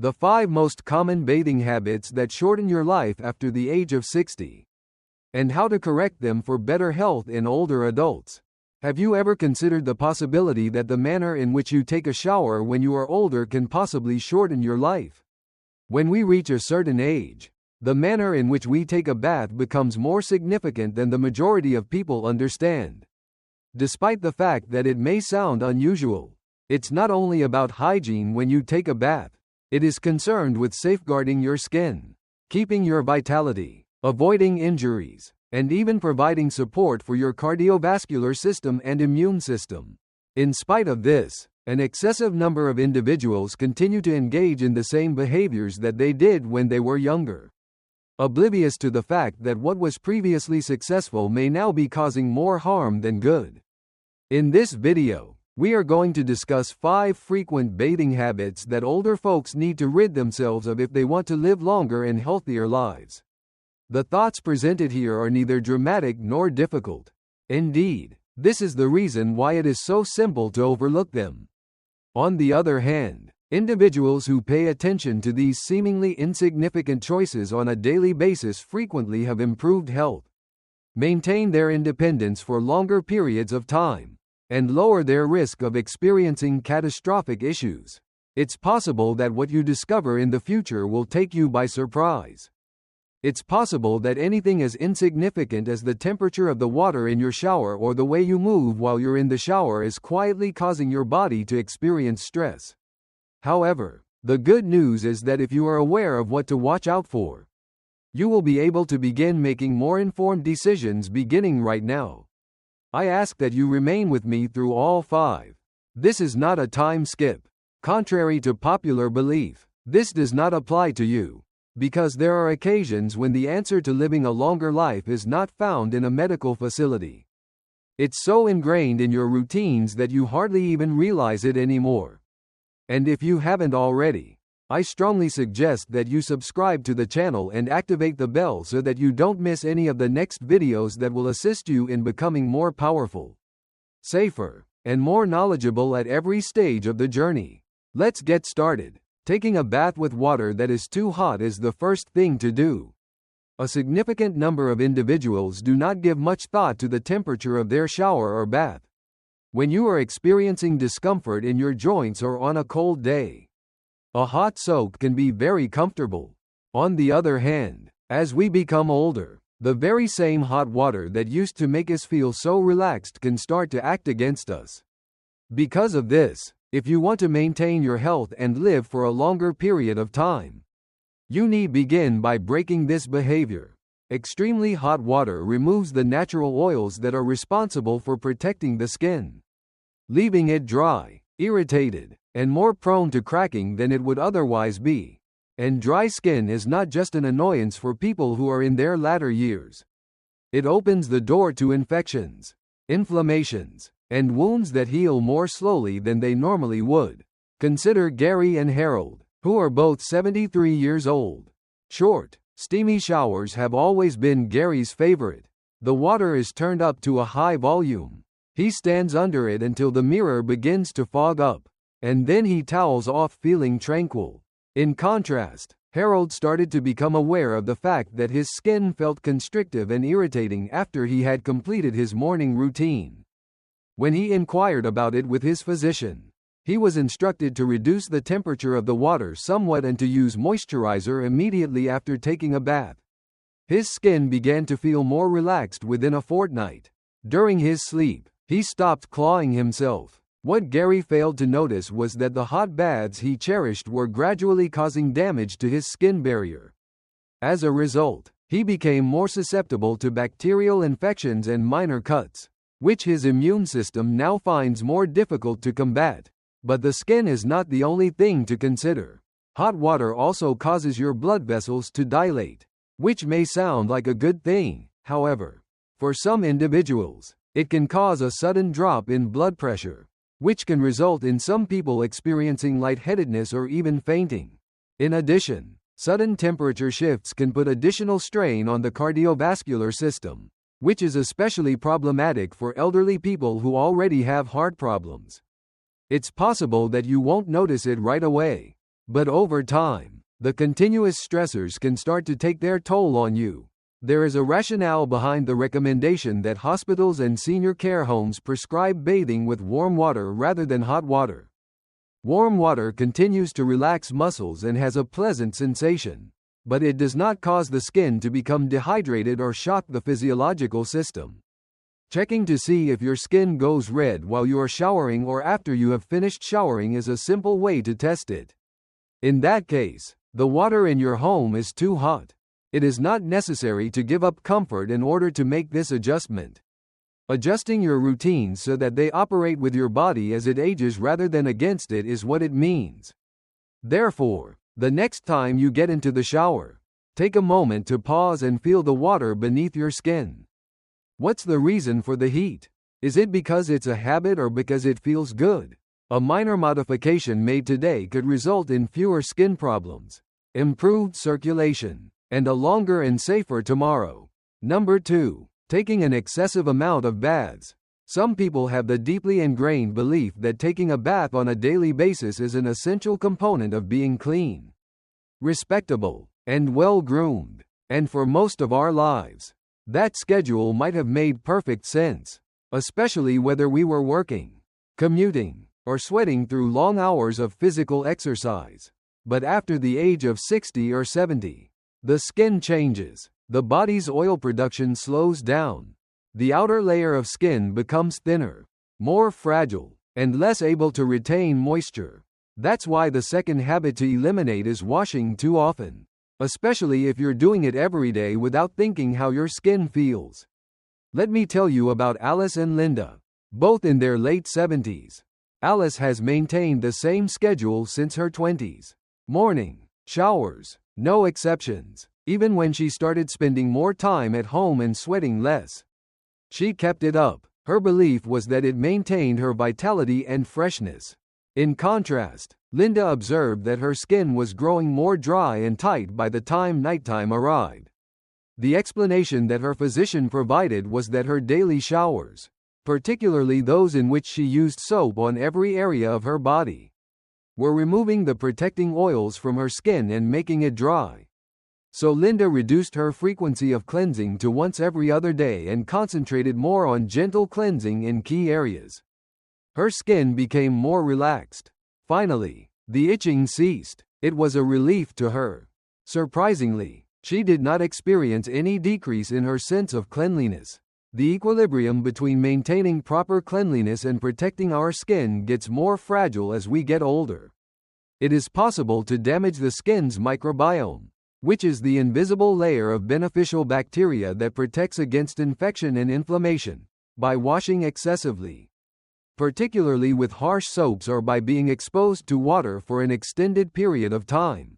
The 5 most common bathing habits that shorten your life after the age of 60. And how to correct them for better health in older adults. Have you ever considered the possibility that the manner in which you take a shower when you are older can possibly shorten your life? When we reach a certain age, the manner in which we take a bath becomes more significant than the majority of people understand. Despite the fact that it may sound unusual, it's not only about hygiene when you take a bath. It is concerned with safeguarding your skin, keeping your vitality, avoiding injuries, and even providing support for your cardiovascular system and immune system. In spite of this, an excessive number of individuals continue to engage in the same behaviors that they did when they were younger, oblivious to the fact that what was previously successful may now be causing more harm than good. In this video, we are going to discuss 5 frequent bathing habits that older folks need to rid themselves of if they want to live longer and healthier lives. The thoughts presented here are neither dramatic nor difficult. Indeed, this is the reason why it is so simple to overlook them. On the other hand, individuals who pay attention to these seemingly insignificant choices on a daily basis frequently have improved health, maintain their independence for longer periods of time, and lower their risk of experiencing catastrophic issues. It's possible that what you discover in the future will take you by surprise. It's possible that anything as insignificant as the temperature of the water in your shower or the way you move while you're in the shower is quietly causing your body to experience stress. However, the good news is that if you are aware of what to watch out for, you will be able to begin making more informed decisions beginning right now. I ask that you remain with me through all 5. This is not a time skip. Contrary to popular belief, this does not apply to you, because there are occasions when the answer to living a longer life is not found in a medical facility. It's so ingrained in your routines that you hardly even realize it anymore. And if you haven't already, I strongly suggest that you subscribe to the channel and activate the bell so that you don't miss any of the next videos that will assist you in becoming more powerful, safer, and more knowledgeable at every stage of the journey. Let's get started. Taking a bath with water that is too hot is the first thing to do. A significant number of individuals do not give much thought to the temperature of their shower or bath. When you are experiencing discomfort in your joints or on a cold day, a hot soak can be very comfortable. On the other hand, as we become older, the very same hot water that used to make us feel so relaxed can start to act against us. Because of this, if you want to maintain your health and live for a longer period of time, you need begin by breaking this behavior. Extremely hot water removes the natural oils that are responsible for protecting the skin, leaving it dry, irritated, and more prone to cracking than it would otherwise be. And dry skin is not just an annoyance for people who are in their latter years. It opens the door to infections, inflammations, and wounds that heal more slowly than they normally would. Consider Gary and Harold, who are both 73 years old. Short, steamy showers have always been Gary's favorite. The water is turned up to a high volume. He stands under it until the mirror begins to fog up, and then he towels off feeling tranquil. In contrast, Harold started to become aware of the fact that his skin felt constrictive and irritating after he had completed his morning routine. When he inquired about it with his physician, he was instructed to reduce the temperature of the water somewhat and to use moisturizer immediately after taking a bath. His skin began to feel more relaxed within a fortnight. During his sleep, he stopped clawing himself. What Gary failed to notice was that the hot baths he cherished were gradually causing damage to his skin barrier. As a result, he became more susceptible to bacterial infections and minor cuts, which his immune system now finds more difficult to combat. But the skin is not the only thing to consider. Hot water also causes your blood vessels to dilate, which may sound like a good thing. However, for some individuals, it can cause a sudden drop in blood pressure, which can result in some people experiencing lightheadedness or even fainting. In addition, sudden temperature shifts can put additional strain on the cardiovascular system, which is especially problematic for elderly people who already have heart problems. It's possible that you won't notice it right away, But over time, the continuous stressors can start to take their toll on you. There is a rationale behind the recommendation that hospitals and senior care homes prescribe bathing with warm water rather than hot water. Warm water continues to relax muscles and has a pleasant sensation, but it does not cause the skin to become dehydrated or shock the physiological system. Checking to see if your skin goes red while you are showering or after you have finished showering is a simple way to test it. In that case, the water in your home is too hot. It is not necessary to give up comfort in order to make this adjustment. Adjusting your routines so that they operate with your body as it ages rather than against it is what it means. Therefore, the next time you get into the shower, take a moment to pause and feel the water beneath your skin. What's the reason for the heat? Is it because it's a habit or because it feels good? A minor modification made today could result in fewer skin problems, improved circulation, and a longer and safer tomorrow. Number 2. Taking an excessive amount of baths. Some people have the deeply ingrained belief that taking a bath on a daily basis is an essential component of being clean, respectable, and well-groomed. And for most of our lives, that schedule might have made perfect sense, especially whether we were working, commuting, or sweating through long hours of physical exercise. But after the age of 60 or 70, the skin changes, the body's oil production slows down, the outer layer of skin becomes thinner, more fragile, and less able to retain moisture. That's why the second habit to eliminate is washing too often, especially if you're doing it every day without thinking how your skin feels. Let me tell you about Alice and Linda, both in their late 70s. Alice has maintained the same schedule since her 20s. Morning showers, no exceptions, even when she started spending more time at home and sweating less. She kept it up. Her belief was that it maintained her vitality and freshness. In contrast, Linda observed that her skin was growing more dry and tight by the time nighttime arrived. The explanation that her physician provided was that her daily showers, particularly those in which she used soap on every area of her body, were removing the protecting oils from her skin and making it dry. So Linda reduced her frequency of cleansing to once every other day and concentrated more on gentle cleansing in key areas. Her skin became more relaxed. Finally, the itching ceased. It was a relief to her. Surprisingly, she did not experience any decrease in her sense of cleanliness. The equilibrium between maintaining proper cleanliness and protecting our skin gets more fragile as we get older. It is possible to damage the skin's microbiome, which is the invisible layer of beneficial bacteria that protects against infection and inflammation, by washing excessively, particularly with harsh soaps or by being exposed to water for an extended period of time.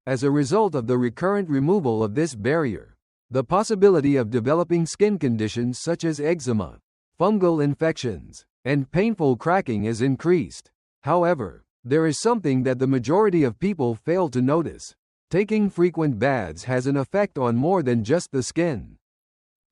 As a result of the recurrent removal of this barrier, the possibility of developing skin conditions such as eczema, fungal infections, and painful cracking is increased. However, there is something that the majority of people fail to notice. Taking frequent baths has an effect on more than just the skin.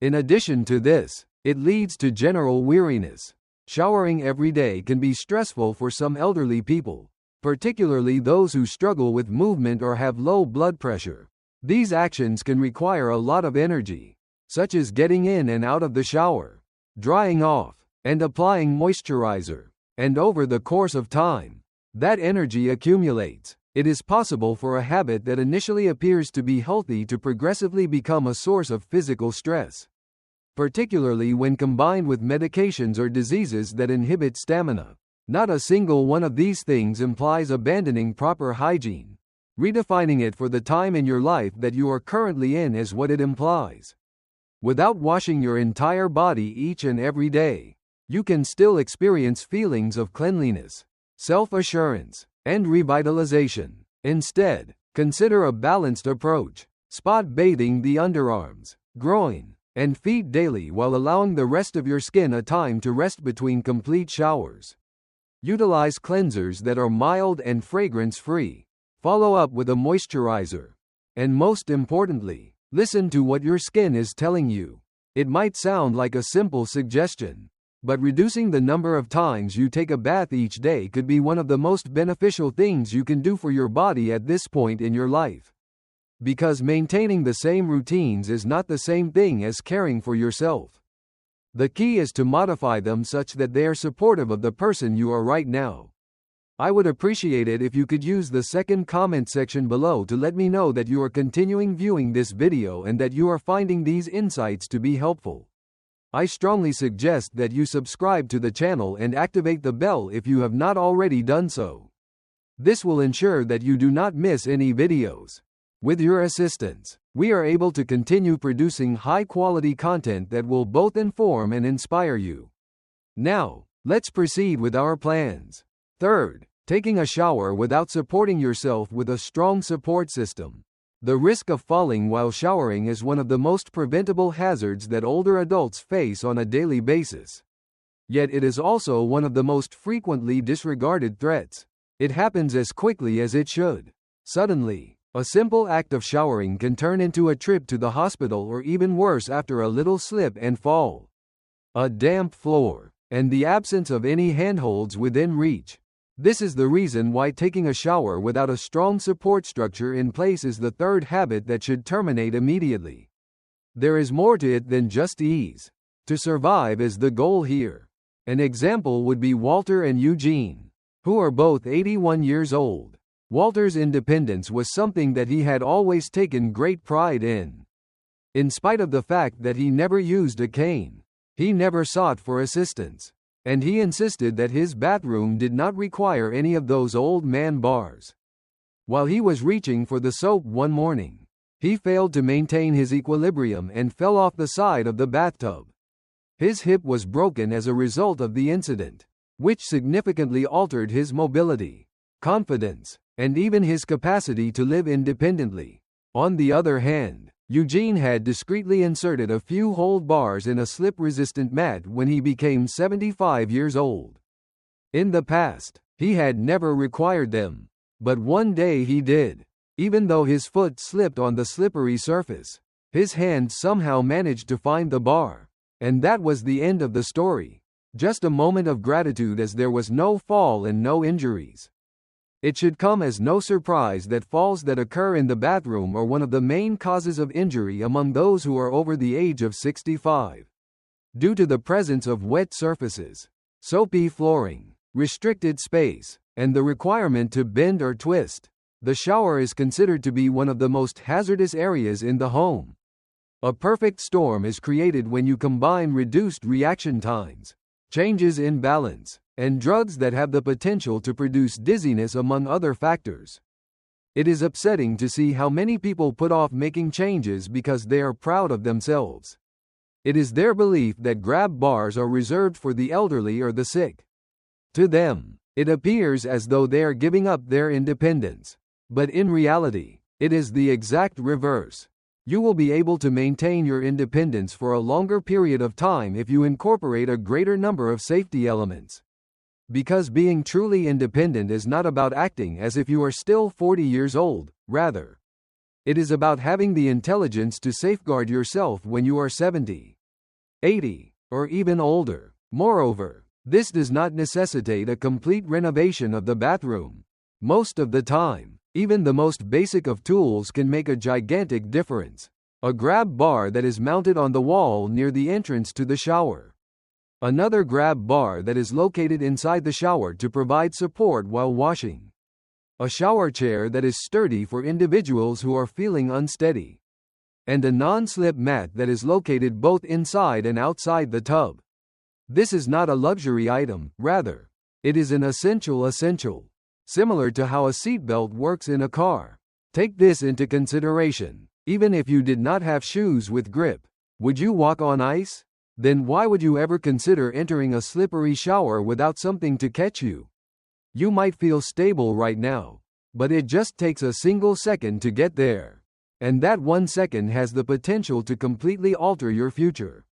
In addition to this, it leads to general weariness. Showering every day can be stressful for some elderly people, particularly those who struggle with movement or have low blood pressure. These actions can require a lot of energy, such as getting in and out of the shower, drying off, and applying moisturizer. And over the course of time, that energy accumulates. It is possible for a habit that initially appears to be healthy to progressively become a source of physical stress, particularly when combined with medications or diseases that inhibit stamina. Not a single one of these things implies abandoning proper hygiene. Redefining it for the time in your life that you are currently in is what it implies. Without washing your entire body each and every day, you can still experience feelings of cleanliness, self-assurance, and revitalization. Instead, consider a balanced approach. Spot bathing the underarms, groin, and feet daily while allowing the rest of your skin a time to rest between complete showers. Utilize cleansers that are mild and fragrance-free. Follow up with a moisturizer. And most importantly, listen to what your skin is telling you. It might sound like a simple suggestion, But reducing the number of times you take a bath each day could be one of the most beneficial things you can do for your body at this point in your life. Because maintaining the same routines is not the same thing as caring for yourself. The key is to modify them such that they are supportive of the person you are right now. I would appreciate it if you could use the second comment section below to let me know that you are continuing viewing this video and that you are finding these insights to be helpful. I strongly suggest that you subscribe to the channel and activate the bell if you have not already done so. This will ensure that you do not miss any videos. With your assistance, we are able to continue producing high-quality content that will both inform and inspire you. Now, let's proceed with our plans. Third, taking a shower without supporting yourself with a strong support system. The risk of falling while showering is one of the most preventable hazards that older adults face on a daily basis. Yet it is also one of the most frequently disregarded threats. It happens as quickly as it should. Suddenly, a simple act of showering can turn into a trip to the hospital or even worse after a little slip and fall. A damp floor, and the absence of any handholds within reach. This is the reason why taking a shower without a strong support structure in place is the third habit that should terminate immediately. There is more to it than just ease. To survive is the goal here. An example would be Walter and Eugene, who are both 81 years old. Walter's independence was something that he had always taken great pride in. In spite of the fact that he never used a cane, he never sought for assistance. And he insisted that his bathroom did not require any of those old man bars. While he was reaching for the soap one morning, he failed to maintain his equilibrium and fell off the side of the bathtub. His hip was broken as a result of the incident, which significantly altered his mobility, confidence, and even his capacity to live independently. On the other hand, Eugene had discreetly inserted a few hold bars in a slip-resistant mat when he became 75 years old. In the past, he had never required them, but one day he did. Even though his foot slipped on the slippery surface, his hand somehow managed to find the bar. And that was the end of the story. Just a moment of gratitude as there was no fall and no injuries. It should come as no surprise that falls that occur in the bathroom are one of the main causes of injury among those who are over the age of 65. Due to the presence of wet surfaces, soapy flooring, restricted space, and the requirement to bend or twist, the shower is considered to be one of the most hazardous areas in the home. A perfect storm is created when you combine reduced reaction times, changes in balance, and drugs that have the potential to produce dizziness among other factors. It is upsetting to see how many people put off making changes because they are proud of themselves. It is their belief that grab bars are reserved for the elderly or the sick. To them, it appears as though they are giving up their independence. But in reality, it is the exact reverse. You will be able to maintain your independence for a longer period of time if you incorporate a greater number of safety elements. Because being truly independent is not about acting as if you are still 40 years old, rather. It is about having the intelligence to safeguard yourself when you are 70, 80, or even older. Moreover, this does not necessitate a complete renovation of the bathroom. Most of the time, even the most basic of tools can make a gigantic difference. A grab bar that is mounted on the wall near the entrance to the shower. Another grab bar that is located inside the shower to provide support while washing. A shower chair that is sturdy for individuals who are feeling unsteady. And a non-slip mat that is located both inside and outside the tub. This is not a luxury item, rather, it is an essential. Similar to how a seatbelt works in a car. Take this into consideration. Even if you did not have shoes with grip, would you walk on ice? Then why would you ever consider entering a slippery shower without something to catch you? You might feel stable right now, but it just takes a single second to get there. And that 1 second has the potential to completely alter your future.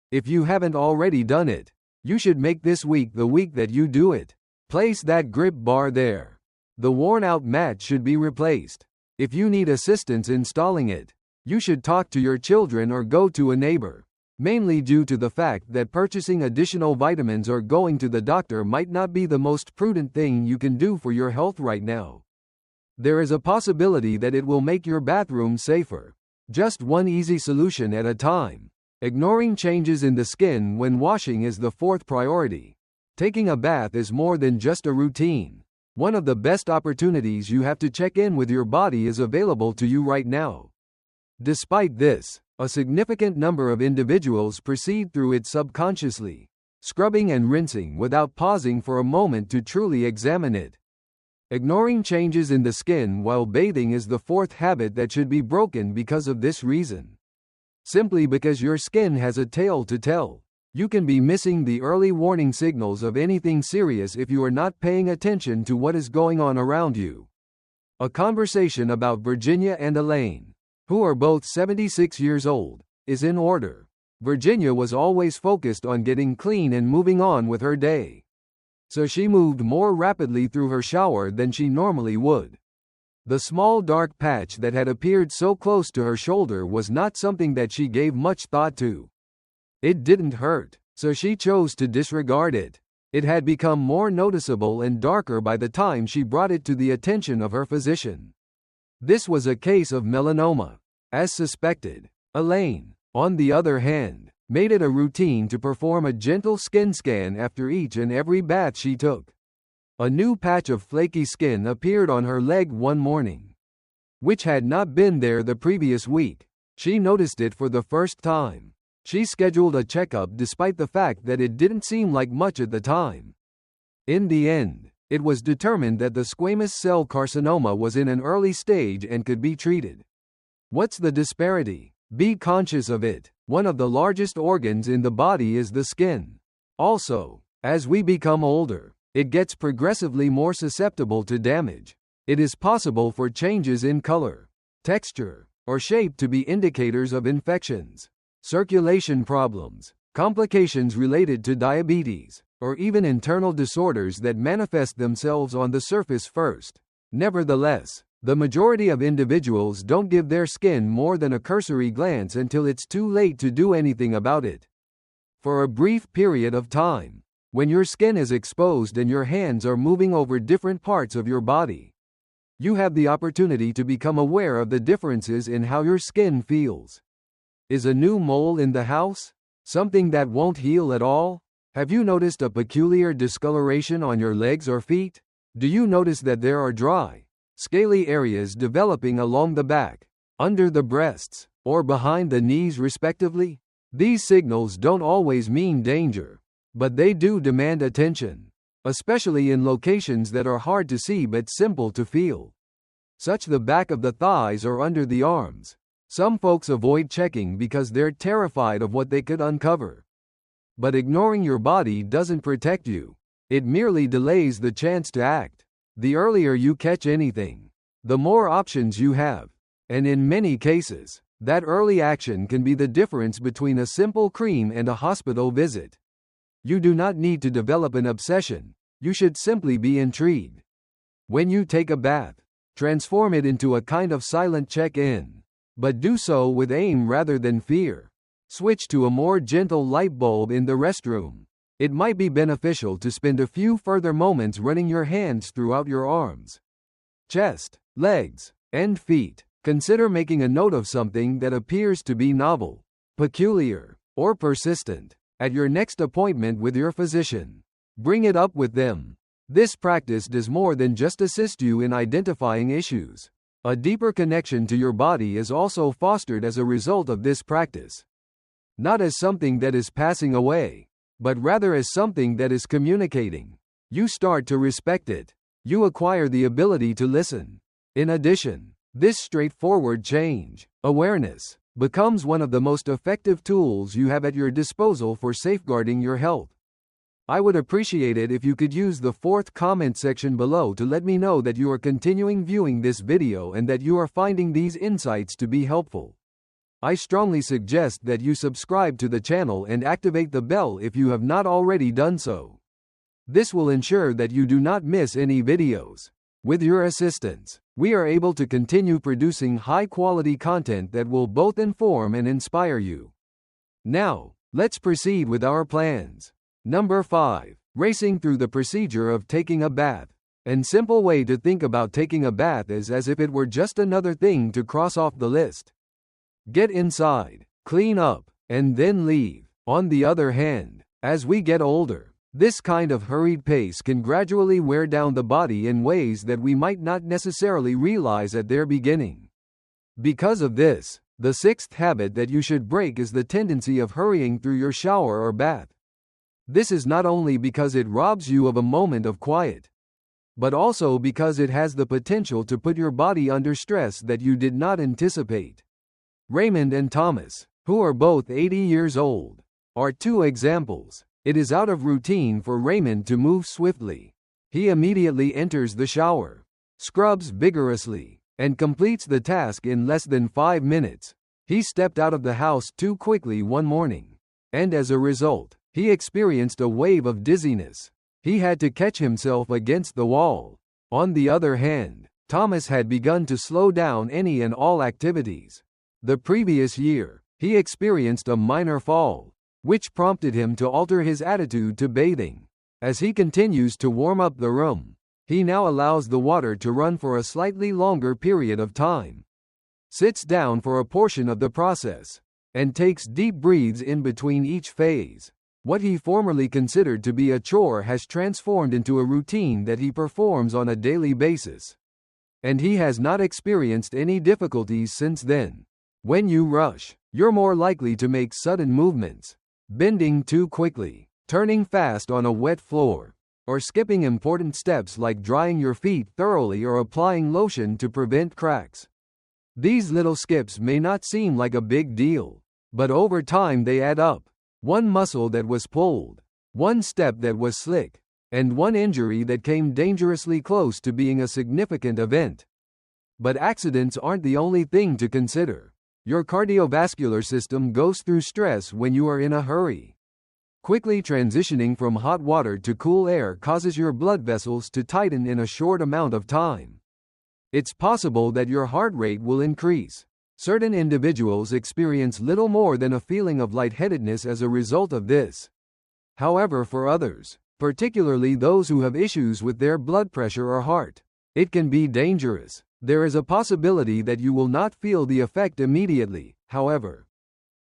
If you haven't already done it, you should make this week the week that you do it. Place that grip bar there. The worn-out mat should be replaced. If you need assistance installing it, you should talk to your children or go to a neighbor. mainly due to the fact that purchasing additional vitamins or going to the doctor might not be the most prudent thing you can do for your health right now. There is a possibility that it will make your bathroom safer. Just one easy solution at a time. Ignoring changes in the skin when washing is the fourth priority. Taking a bath is more than just a routine. One of the best opportunities you have to check in with your body is available to you right now. Despite this, a significant number of individuals proceed through it subconsciously, scrubbing and rinsing without pausing for a moment to truly examine it. Ignoring changes in the skin while bathing is the fourth habit that should be broken because of this reason. Simply because your skin has a tale to tell. You can be missing the early warning signals of anything serious if you are not paying attention to what is going on around you. A conversation about Virginia and Elaine, who are both 76 years old, is in order. Virginia was always focused on getting clean and moving on with her day. So she moved more rapidly through her shower than she normally would. The small dark patch that had appeared so close to her shoulder was not something that she gave much thought to. It didn't hurt, so she chose to disregard it. It had become more noticeable and darker by the time she brought it to the attention of her physician. This was a case of melanoma, as suspected. Elaine, on the other hand, made it a routine to perform a gentle skin scan after each and every bath she took. A new patch of flaky skin appeared on her leg one morning, which had not been there the previous week. She noticed it for the first time. She scheduled a checkup despite the fact that it didn't seem like much at the time. In the end, it was determined that the squamous cell carcinoma was in an early stage and could be treated. What's the disparity? Be conscious of it. One of the largest organs in the body is the skin. Also, as we become older, it gets progressively more susceptible to damage. It is possible for changes in color, texture, or shape to be indicators of infections, circulation problems, complications related to diabetes, or even internal disorders that manifest themselves on the surface first. Nevertheless, the majority of individuals don't give their skin more than a cursory glance until it's too late to do anything about it. For a brief period of time, when your skin is exposed and your hands are moving over different parts of your body, you have the opportunity to become aware of the differences in how your skin feels. Is a new mole in the house? Something that won't heal at all? Have you noticed a peculiar discoloration on your legs or feet? Do you notice that there are dry, scaly areas developing along the back, under the breasts, or behind the knees respectively? These signals don't always mean danger, but they do demand attention, especially in locations that are hard to see but simple to feel, such the back of the thighs or under the arms. Some folks avoid checking because they're terrified of what they could uncover. But ignoring your body doesn't protect you. It merely delays the chance to act. The earlier you catch anything, the more options you have. And in many cases, that early action can be the difference between a simple cream and a hospital visit. You do not need to develop an obsession. You should simply be intrigued. When you take a bath, transform it into a kind of silent check-in. But do so with aim rather than fear. Switch to a more gentle light bulb in the restroom. It might be beneficial to spend a few further moments running your hands throughout your arms, chest, legs, and feet. Consider making a note of something that appears to be novel, peculiar, or persistent at your next appointment with your physician. Bring it up with them. This practice does more than just assist you in identifying issues. A deeper connection to your body is also fostered as a result of this practice. Not as something that is passing away, but rather as something that is communicating. You start to respect it. You acquire the ability to listen. In addition, this straightforward change, awareness, becomes one of the most effective tools you have at your disposal for safeguarding your health. I would appreciate it if you could use the fourth comment section below to let me know that you are continuing viewing this video and that you are finding these insights to be helpful. I strongly suggest that you subscribe to the channel and activate the bell if you have not already done so. This will ensure that you do not miss any videos. With your assistance, we are able to continue producing high-quality content that will both inform and inspire you. Now, let's proceed with our plans. Number 5. Racing through the procedure of taking a bath. An simple way to think about taking a bath is as if it were just another thing to cross off the list. Get inside, clean up, and then leave. On the other hand, as we get older, this kind of hurried pace can gradually wear down the body in ways that we might not necessarily realize at their beginning. Because of this, the sixth habit that you should break is the tendency of hurrying through your shower or bath. This is not only because it robs you of a moment of quiet, but also because it has the potential to put your body under stress that you did not anticipate. Raymond and Thomas, who are both 80 years old, are two examples. It is out of routine for Raymond to move swiftly. He immediately enters the shower, scrubs vigorously, and completes the task in less than 5 minutes. He stepped out of the house too quickly one morning, and as a result, he experienced a wave of dizziness. He had to catch himself against the wall. On the other hand, Thomas had begun to slow down any and all activities. The previous year, he experienced a minor fall, which prompted him to alter his attitude to bathing. As he continues to warm up the room, he now allows the water to run for a slightly longer period of time, sits down for a portion of the process, and takes deep breaths in between each phase. What he formerly considered to be a chore has transformed into a routine that he performs on a daily basis. And he has not experienced any difficulties since then. When you rush, you're more likely to make sudden movements, bending too quickly, turning fast on a wet floor, or skipping important steps like drying your feet thoroughly or applying lotion to prevent cracks. These little skips may not seem like a big deal, but over time they add up. One muscle that was pulled, one step that was slick, and one injury that came dangerously close to being a significant event. But accidents aren't the only thing to consider. Your cardiovascular system goes through stress when you are in a hurry. Quickly transitioning from hot water to cool air causes your blood vessels to tighten in a short amount of time. It's possible that your heart rate will increase. Certain individuals experience little more than a feeling of lightheadedness as a result of this. However, for others, particularly those who have issues with their blood pressure or heart, it can be dangerous. There is a possibility that you will not feel the effect immediately, however.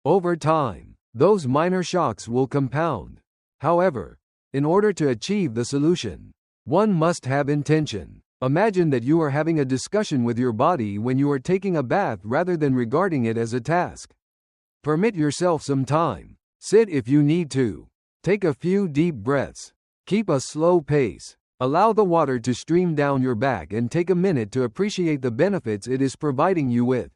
Over time, those minor shocks will compound. However, in order to achieve the solution, one must have intention. Imagine that you are having a discussion with your body when you are taking a bath rather than regarding it as a task. Permit yourself some time. Sit if you need to. Take a few deep breaths. Keep a slow pace. Allow the water to stream down your back and take a minute to appreciate the benefits it is providing you with,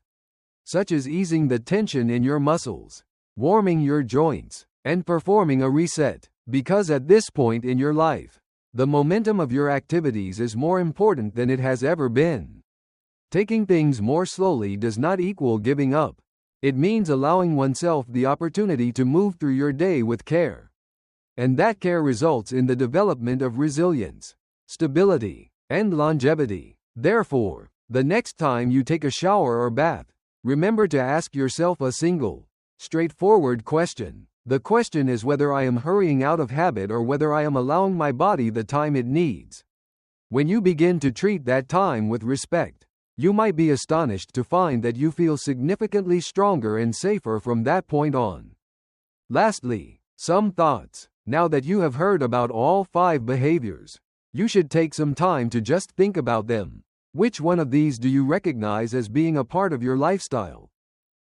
such as easing the tension in your muscles, warming your joints, and performing a reset. Because at this point in your life, the momentum of your activities is more important than it has ever been. Taking things more slowly does not equal giving up. It means allowing oneself the opportunity to move through your day with care. And that care results in the development of resilience, stability, and longevity. Therefore, the next time you take a shower or bath, remember to ask yourself a single, straightforward question. The question is whether I am hurrying out of habit or whether I am allowing my body the time it needs. When you begin to treat that time with respect, you might be astonished to find that you feel significantly stronger and safer from that point on. Lastly, some thoughts. Now that you have heard about all 5 behaviors, you should take some time to just think about them. Which one of these do you recognize as being a part of your lifestyle?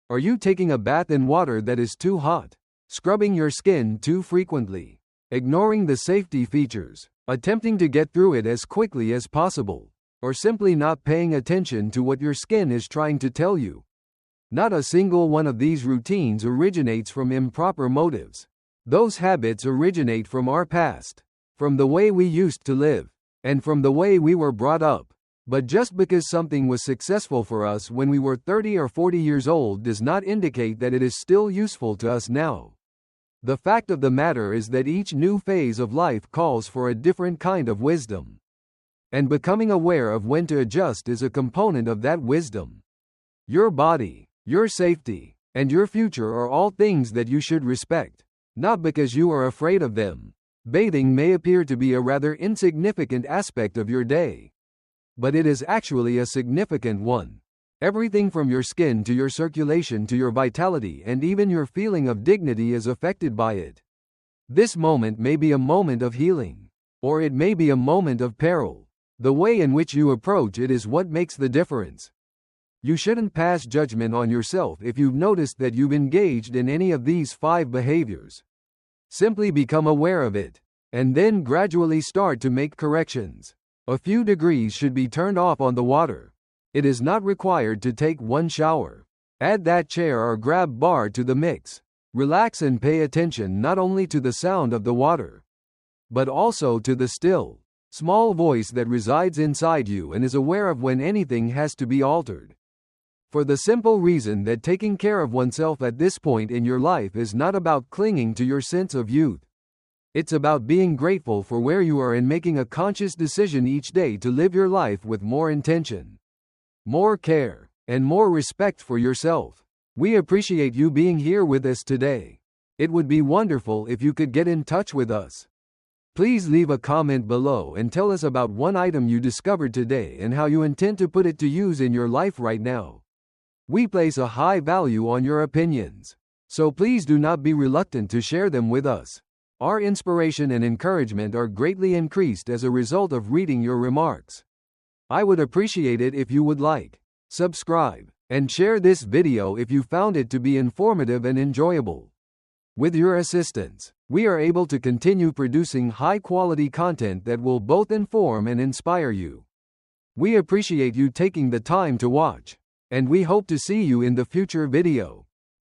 Are you taking a bath in water that is too hot? Scrubbing your skin too frequently? Ignoring the safety features? Attempting to get through it as quickly as possible? Or simply not paying attention to what your skin is trying to tell you? Not a single one of these routines originates from improper motives. Those habits originate from our past, from the way we used to live, and from the way we were brought up. But just because something was successful for us when we were 30 or 40 years old does not indicate that it is still useful to us now. The fact of the matter is that each new phase of life calls for a different kind of wisdom. And becoming aware of when to adjust is a component of that wisdom. Your body, your safety, and your future are all things that you should respect, not because you are afraid of them. Bathing may appear to be a rather insignificant aspect of your day, but it is actually a significant one. Everything from your skin to your circulation to your vitality and even your feeling of dignity is affected by it. This moment may be a moment of healing, or it may be a moment of peril. The way in which you approach it is what makes the difference. You shouldn't pass judgment on yourself if you've noticed that you've engaged in any of these 5 behaviors. Simply become aware of it, and then gradually start to make corrections. A few degrees should be turned off on the water. It is not required to take one shower. Add that chair or grab bar to the mix. Relax and pay attention not only to the sound of the water, but also to the still, small voice that resides inside you and is aware of when anything has to be altered. For the simple reason that taking care of oneself at this point in your life is not about clinging to your sense of youth. It's about being grateful for where you are and making a conscious decision each day to live your life with more intention, more care, and more respect for yourself. We appreciate you being here with us today. It would be wonderful if you could get in touch with us. Please leave a comment below and tell us about one item you discovered today and how you intend to put it to use in your life right now. We place a high value on your opinions, so please do not be reluctant to share them with us. Our inspiration and encouragement are greatly increased as a result of reading your remarks. I would appreciate it if you would like, subscribe, and share this video if you found it to be informative and enjoyable. With your assistance, we are able to continue producing high-quality content that will both inform and inspire you. We appreciate you taking the time to watch, and we hope to see you in the future video.